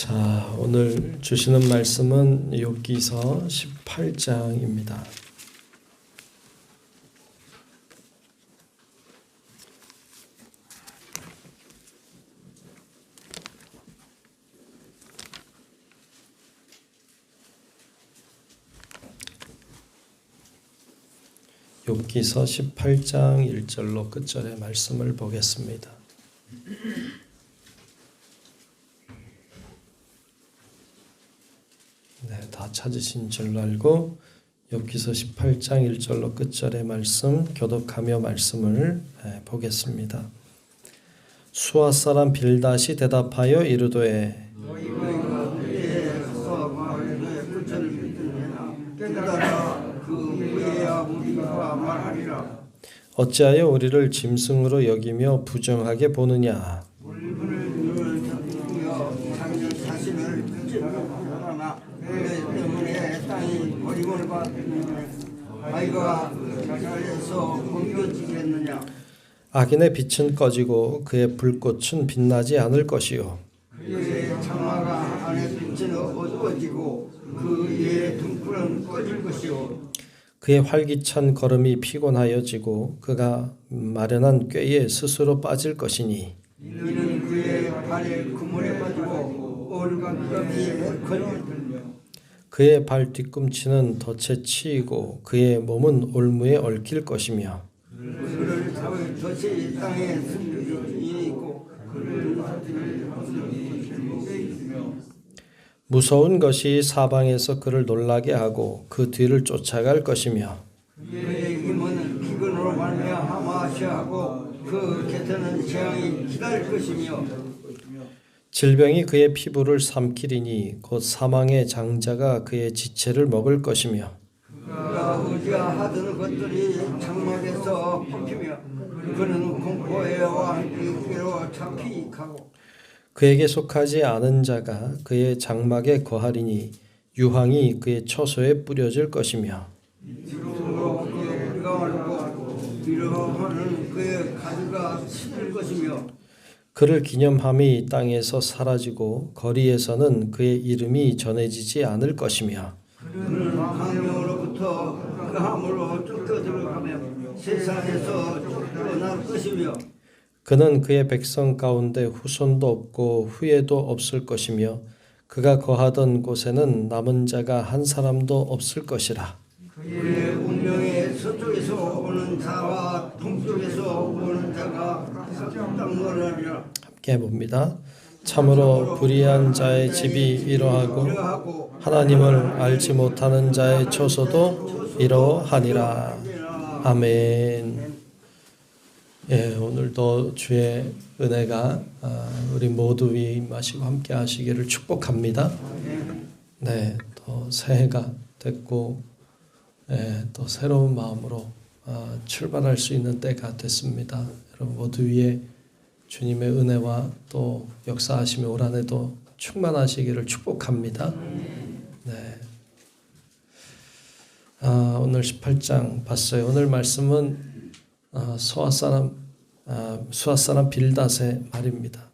자, 오늘 주시는 말씀은 욥기서 18장입니다. 욥기서 18장 1절로 끝절의 말씀을 보겠습니다. 네, 다 찾으신 줄로 알고 욥기서 18장 1절로 끝절의 말씀 교독하며 말씀을 보겠습니다. 수아 사람 빌닷이 대답하여 이르되 어찌하여 우리를 짐승으로 여기며 부정하게 보느냐. 악인의 빛은 꺼지고 그의 불꽃은 빛나지 않을 것이요 그의 장화가 안에 빛은 어두워지고 그의 등불은 꺼질 것이요 그의 활기찬 걸음이 피곤하여지고 그가 마련한 꾀에 스스로 빠질 것이니 이는 그의 발에 그물에 빠지고 올가미에 걸려 그의 발 뒤꿈치는 덫에 치이고 그의 몸은 올무에 얽힐 것이며 그를 잡을 덫이 땅에 숨겨져 있고 그를 무서운 것이 사방에서 그를 놀라게 하고 그 뒤를 쫓아갈 것이며 그의 힘은 기근으로 말미암아 하고 그 곁에는 재앙이 기다릴 것이며 질병이 그의 피부를 삼키리니 곧 사망의 장자가 그의 지체를 먹을 것이며 그가 의지하던 것들이 장막에서 뽑히며 그는 공포에와 함께로 잡히가고 그에게 속하지 않은 자가 그의 장막에 거하리니 유황이 그의 처소에 뿌려질 것이며 뒤로 그의 뿌리가 말고 위로하는 그의 가지가 시들 것이며 그를 기념함이 땅에서 사라지고 거리에서는 그의 이름이 전해지지 않을 것이며 그는 광명으로부터 그 함으로 쫓겨 들어가며 세상에서 쫓겨날 것이며 그는 그의 백성 가운데 후손도 없고 후예도 없을 것이며 그가 거하던 곳에는 남은 자가 한 사람도 없을 것이라. 그의 운명의 서쪽에서 오는 자와 동쪽에서 오는 자가 땅놀라리라. 함께 해봅니다. 참으로 불의한 자의 집이 이러하고 하나님을 알지 못하는 자의 처소도 이러하니라. 아멘. 예, 오늘도 주의 은혜가 우리 모두 위에 임하시고 함께 하시기를 축복합니다. 네, 또 새해가 됐고 또 새로운 마음으로 출발할 수 있는 때가 됐습니다. 여러분 모두 위에 주님의 은혜와 또 역사하심이 올 한해도 충만하시기를 축복합니다. 네. 오늘 18장 봤어요. 오늘 말씀은 수아 사람 빌닷의 말입니다.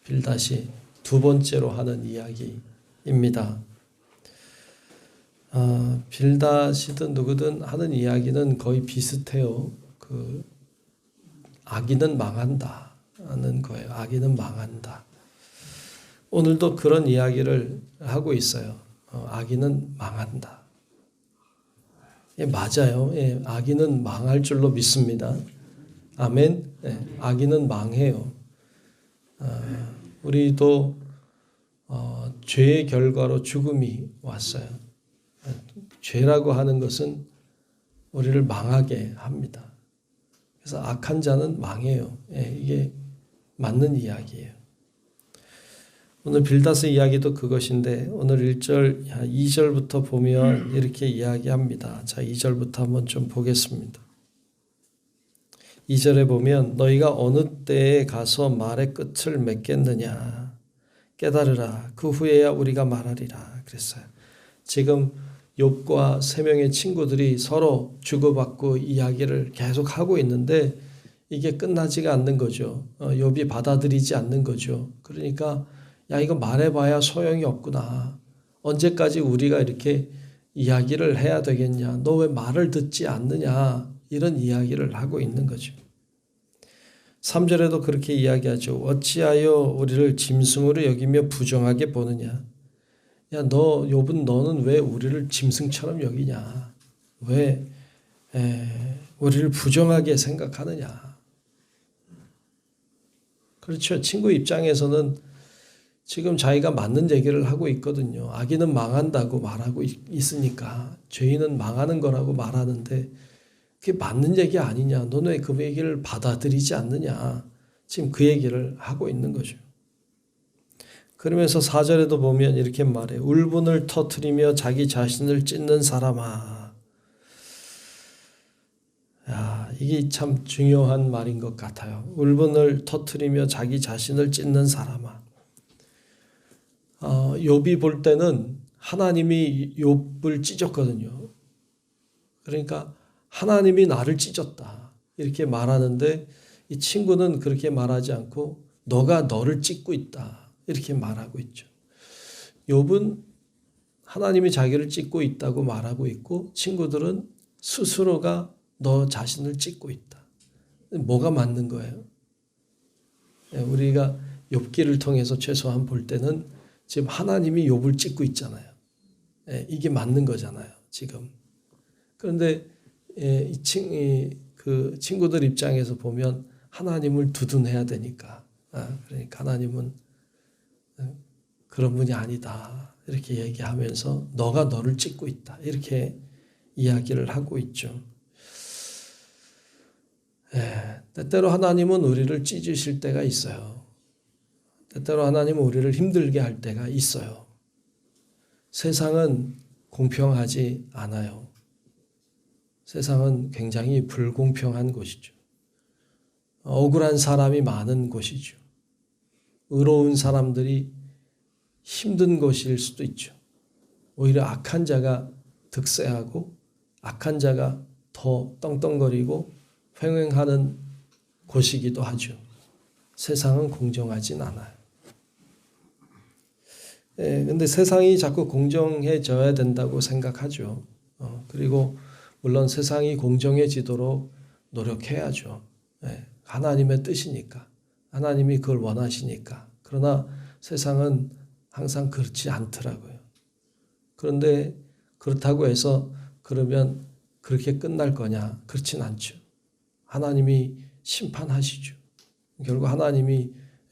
빌닷이 두 번째로 하는 이야기입니다. 빌닷이든 누구든 하는 이야기는 거의 비슷해요. 그 악인은 망한다 하는 거예요. 악인은 망한다. 오늘도 그런 이야기를 하고 있어요. 악인은 망한다. 예, 맞아요. 예, 악인은 망할 줄로 믿습니다. 아멘. 예, 악인은 망해요. 우리도 죄의 결과로 죽음이 왔어요. 죄라고 하는 것은 우리를 망하게 합니다. 그래서 악한 자는 망해요. 예, 이게 맞는 이야기예요. 오늘 빌닷의 이야기도 그것인데 오늘 1절, 2절부터 보면 이렇게 이야기합니다. 자, 2절부터 한번 좀 보겠습니다. 2절에 보면 너희가 어느 때에 가서 말의 끝을 맺겠느냐 깨달으라 그 후에야 우리가 말하리라 그랬어요. 지금 욥과 세 명의 친구들이 서로 주고받고 이야기를 계속 하고 있는데 이게 끝나지가 않는 거죠. 욥이 받아들이지 않는 거죠. 그러니까 야, 이거 말해봐야 소용이 없구나. 언제까지 우리가 이렇게 이야기를 해야 되겠냐. 너 왜 말을 듣지 않느냐. 이런 이야기를 하고 있는 거죠. 3절에도 그렇게 이야기하죠. 어찌하여 우리를 짐승으로 여기며 부정하게 보느냐. 야, 욥은 너는 왜 우리를 짐승처럼 여기냐. 왜 우리를 부정하게 생각하느냐. 그렇죠. 친구 입장에서는 지금 자기가 맞는 얘기를 하고 있거든요. 악인은 망한다고 말하고 있으니까 죄인은 망하는 거라고 말하는데 그게 맞는 얘기 아니냐. 너는 왜 그 얘기를 받아들이지 않느냐. 지금 그 얘기를 하고 있는 거죠. 그러면서 4절에도 보면 이렇게 말해. 울분을 터뜨리며 자기 자신을 찢는 사람아. 야, 이게 참 중요한 말인 것 같아요. 울분을 터뜨리며 자기 자신을 찢는 사람아. 욥이 볼 때는 하나님이 욥을 찢었거든요. 그러니까 하나님이 나를 찢었다. 이렇게 말하는데 이 친구는 그렇게 말하지 않고 너가 너를 찢고 있다. 이렇게 말하고 있죠. 욥은 하나님이 자기를 찢고 있다고 말하고 있고 친구들은 스스로가 너 자신을 찢고 있다. 뭐가 맞는 거예요? 우리가 욥기를 통해서 최소한 볼 때는 지금 하나님이 욥을 찢고 있잖아요. 이게 맞는 거잖아요. 지금. 그런데 그 친구들 입장에서 보면 하나님을 두둔해야 되니까. 그러니까 하나님은 그런 분이 아니다. 이렇게 얘기하면서 너가 너를 찢고 있다. 이렇게 이야기를 하고 있죠. 때때로 하나님은 우리를 찢으실 때가 있어요. 때때로 하나님은 우리를 힘들게 할 때가 있어요. 세상은 공평하지 않아요. 세상은 굉장히 불공평한 곳이죠. 억울한 사람이 많은 곳이죠. 의로운 사람들이 힘든 곳일 수도 있죠. 오히려 악한 자가 득세하고 악한 자가 더 떵떵거리고 횡행하는 곳이기도 하죠. 세상은 공정하진 않아요. 근데 세상이 자꾸 공정해져야 된다고 생각하죠. 그리고 물론 세상이 공정해지도록 노력해야죠. 하나님의 뜻이니까. 하나님이 그걸 원하시니까. 그러나 세상은 항상 그렇지 않더라고요. 그런데 그렇다고 해서 그러면 그렇게 끝날 거냐? 그렇진 않죠. 하나님이 심판하시죠. 결국 하나님이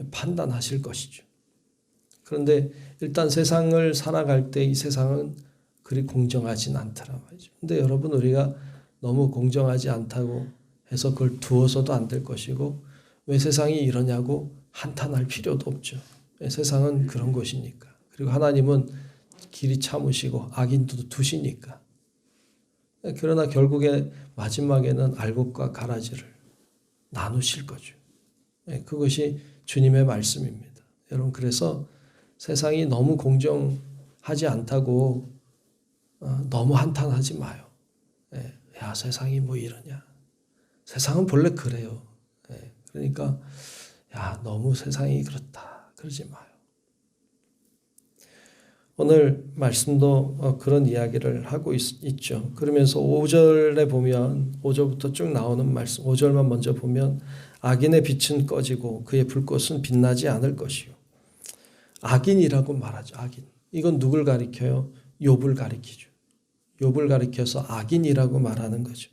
판단하실 것이죠. 그런데 일단 세상을 살아갈 때 이 세상은 그리 공정하진 않더라 말이죠. 근데 여러분 우리가 너무 공정하지 않다고 해서 그걸 두어서도 안 될 것이고 왜 세상이 이러냐고 한탄할 필요도 없죠. 세상은 그런 곳이니까. 그리고 하나님은 길이 참으시고 악인도 두시니까. 그러나 결국에 마지막에는 알곡과 가라지를 나누실 거죠. 그것이 주님의 말씀입니다. 여러분 그래서 세상이 너무 공정하지 않다고 너무 한탄하지 마요. 야 세상이 뭐 이러냐. 세상은 본래 그래요. 그러니까 야 너무 세상이 그렇다. 그러지 마요. 오늘 말씀도 그런 이야기를 하고 있죠. 그러면서 5절에 보면 5절부터 쭉 나오는 말씀 5절만 먼저 보면 악인의 빛은 꺼지고 그의 불꽃은 빛나지 않을 것이요. 악인이라고 말하죠. 악인. 이건 누굴 가리켜요? 욥을 가리키죠. 욥을 가리켜서 악인이라고 말하는 거죠.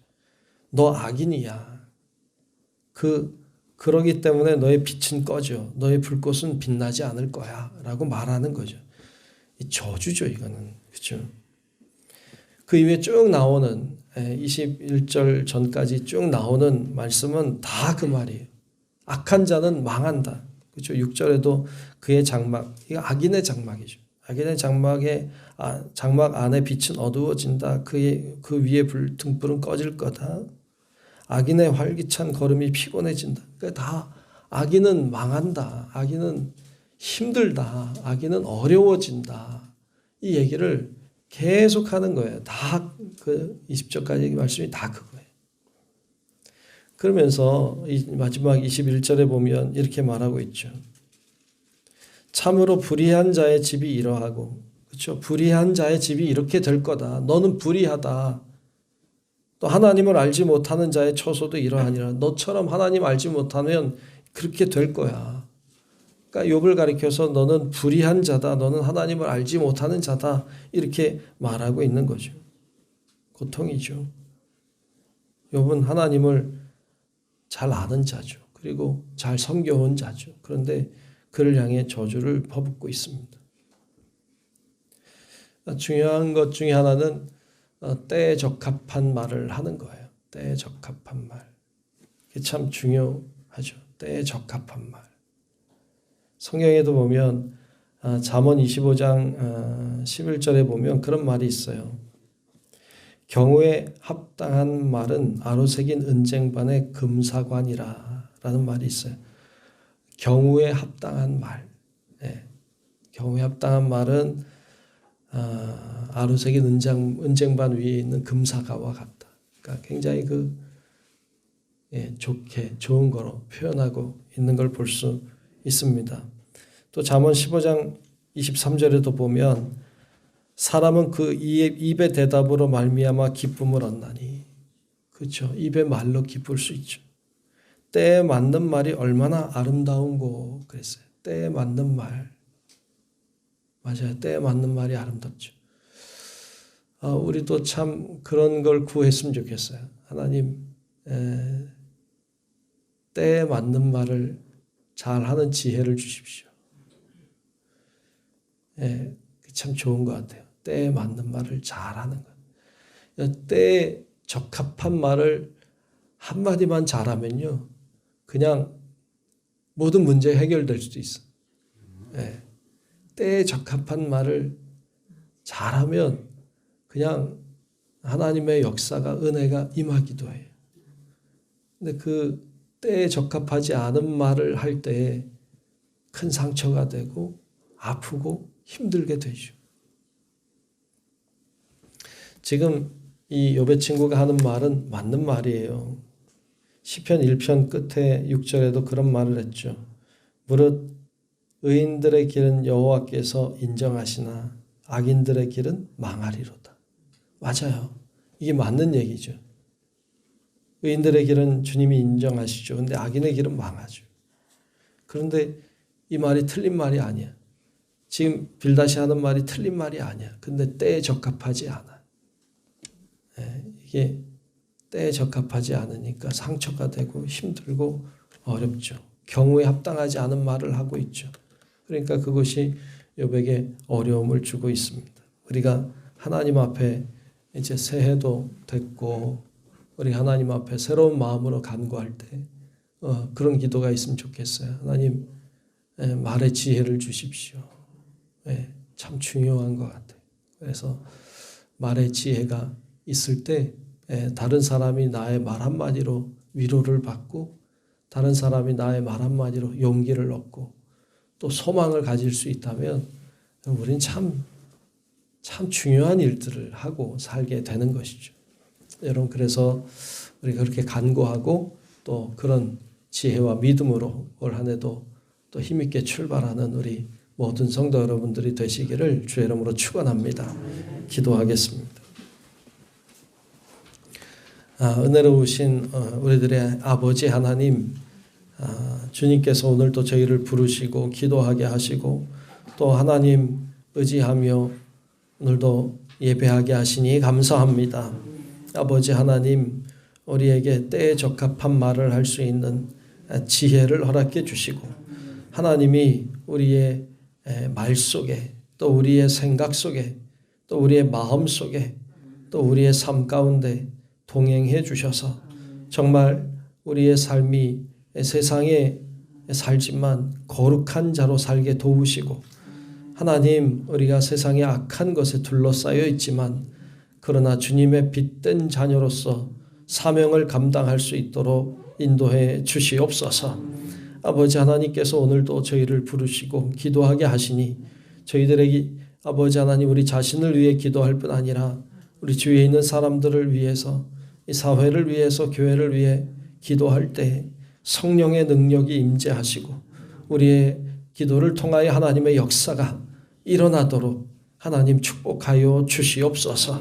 너 악인이야. 그러기 때문에 너의 빛은 꺼져. 너의 불꽃은 빛나지 않을 거야. 라고 말하는 거죠. 이 저주죠, 이거는. 그렇죠? 그 이후에 쭉 나오는 21절 전까지 쭉 나오는 말씀은 다 그 말이에요. 악한 자는 망한다. 그렇죠? 6절에도 그의 장막, 이거 악인의 장막이죠. 악인의 장막 안에 빛은 어두워진다. 그 위에 등불은 꺼질 거다. 악인의 활기찬 걸음이 피곤해진다. 그러니까 다 악인은 망한다. 악인은 힘들다. 악인은 어려워진다. 이 얘기를 계속하는 거예요. 다 그 20절까지 말씀이 다 그거예요. 그러면서 이 마지막 21절에 보면 이렇게 말하고 있죠. 참으로 불의한 자의 집이 이러하고, 그렇죠? 불의한 자의 집이 이렇게 될 거다. 너는 불의하다. 또 하나님을 알지 못하는 자의 처소도 이러하니라. 너처럼 하나님 알지 못하면 그렇게 될 거야. 그러니까 욥을 가리켜서 너는 불의한 자다. 너는 하나님을 알지 못하는 자다. 이렇게 말하고 있는 거죠. 고통이죠. 욥은 하나님을 잘 아는 자죠. 그리고 잘 섬겨온 자죠. 그런데 그를 향해 저주를 퍼붓고 있습니다. 중요한 것 중에 하나는 때에 적합한 말을 하는 거예요. 때에 적합한 말. 이게 참 중요하죠. 때에 적합한 말. 성경에도 보면 잠언 25장 11절에 보면 그런 말이 있어요. 경우에 합당한 말은 아로새긴 은쟁반의 금사관이라 라는 말이 있어요. 경우에 합당한 말. 네. 경우에 합당한 말은 아로새긴 은쟁반 위에 있는 금사과와 같다. 그러니까 굉장히 좋게 좋은 거로 표현하고 있는 걸 볼 수 있습니다. 또 잠언 15장 23절에도 보면 사람은 그 입의 대답으로 말미암아 기쁨을 얻나니, 그렇죠? 입의 말로 기쁠 수 있죠. 때에 맞는 말이 얼마나 아름다운고 그랬어요. 때에 맞는 말. 맞아요. 때에 맞는 말이 아름답죠. 우리도 참 그런 걸 구했으면 좋겠어요. 하나님, 때에 맞는 말을 잘하는 지혜를 주십시오. 참 좋은 것 같아요. 때에 맞는 말을 잘하는 것. 때에 적합한 말을 한마디만 잘하면요, 그냥 모든 문제 해결될 수도 있어. 때에 적합한 말을 잘하면 그냥 하나님의 역사가, 은혜가 임하기도 해요. 근데 그 때에 적합하지 않은 말을 할 때에 큰 상처가 되고 아프고 힘들게 되죠. 지금 이 욥의 친구가 하는 말은 맞는 말이에요. 시편 1편 끝에 6절에도 그런 말을 했죠. 무릇 의인들의 길은 여호와께서 인정하시나 악인들의 길은 망하리로다. 맞아요. 이게 맞는 얘기죠. 의인들의 길은 주님이 인정하시죠. 근데 악인의 길은 망하죠. 그런데 이 말이 틀린 말이 아니야. 지금 빌다시 하는 말이 틀린 말이 아니야. 근데 때에 적합하지 않아. 이게 때에 적합하지 않으니까 상처가 되고 힘들고 어렵죠. 경우에 합당하지 않은 말을 하고 있죠. 그러니까 그것이 욥에게 어려움을 주고 있습니다. 우리가 하나님 앞에 이제 새해도 됐고 우리 하나님 앞에 새로운 마음으로 간구할 때 그런 기도가 있으면 좋겠어요. 하나님, 말의 지혜를 주십시오. 참 중요한 것 같아요. 그래서 말의 지혜가 있을 때 다른 사람이 나의 말 한마디로 위로를 받고 다른 사람이 나의 말 한마디로 용기를 얻고 또 소망을 가질 수 있다면 우린 참 중요한 일들을 하고 살게 되는 것이죠. 여러분, 그래서 우리가 그렇게 간구하고 또 그런 지혜와 믿음으로 올 한 해도 또 힘있게 출발하는 우리 모든 성도 여러분들이 되시기를 주의 이름으로 축원합니다. 기도하겠습니다. 은혜로우신 우리들의 아버지 하나님, 주님께서 오늘도 저희를 부르시고 기도하게 하시고 또 하나님 의지하며 오늘도 예배하게 하시니 감사합니다. 아버지 하나님, 우리에게 때에 적합한 말을 할 수 있는 지혜를 허락해 주시고 하나님이 우리의 말 속에 또 우리의 생각 속에 또 우리의 마음 속에 또 우리의 삶 가운데 동행해 주셔서 정말 우리의 삶이 세상에 살지만 거룩한 자로 살게 도우시고 하나님, 우리가 세상의 악한 것에 둘러싸여 있지만 그러나 주님의 빛된 자녀로서 사명을 감당할 수 있도록 인도해 주시옵소서. 아버지 하나님께서 오늘도 저희를 부르시고 기도하게 하시니 저희들에게 아버지 하나님, 우리 자신을 위해 기도할 뿐 아니라 우리 주위에 있는 사람들을 위해서, 이 사회를 위해서, 교회를 위해 기도할 때 성령의 능력이 임재하시고 우리의 기도를 통하여 하나님의 역사가 일어나도록 하나님 축복하여 주시옵소서.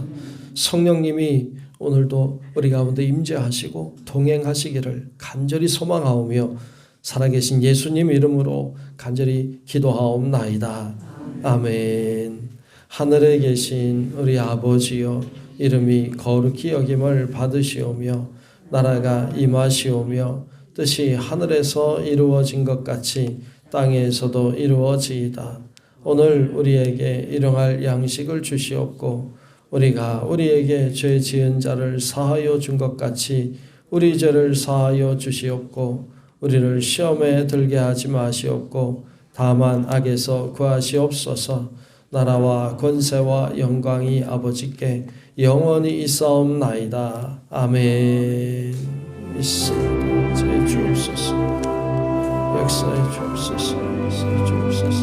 성령님이 오늘도 우리 가운데 임재하시고 동행하시기를 간절히 소망하오며 살아계신 예수님 이름으로 간절히 기도하옵나이다. 아멘. 하늘에 계신 우리 아버지여, 이름이 거룩히 여김을 받으시오며 나라가 임하시오며 뜻이 하늘에서 이루어진 것 같이 땅에서도 이루어지이다. 오늘 우리에게 일용할 양식을 주시옵고 우리가 우리에게 죄 지은 자를 사하여 준 것 같이 우리 죄를 사하여 주시옵고 우리를 시험에 들게 하지 마시옵고 다만 악에서 구하시옵소서. 나라와 권세와 영광이 아버지께 영원히 있사옵나이다. 아멘. 있습니다. 제 주옵소서. 역사에 주옵소서. 역사에 주옵소서.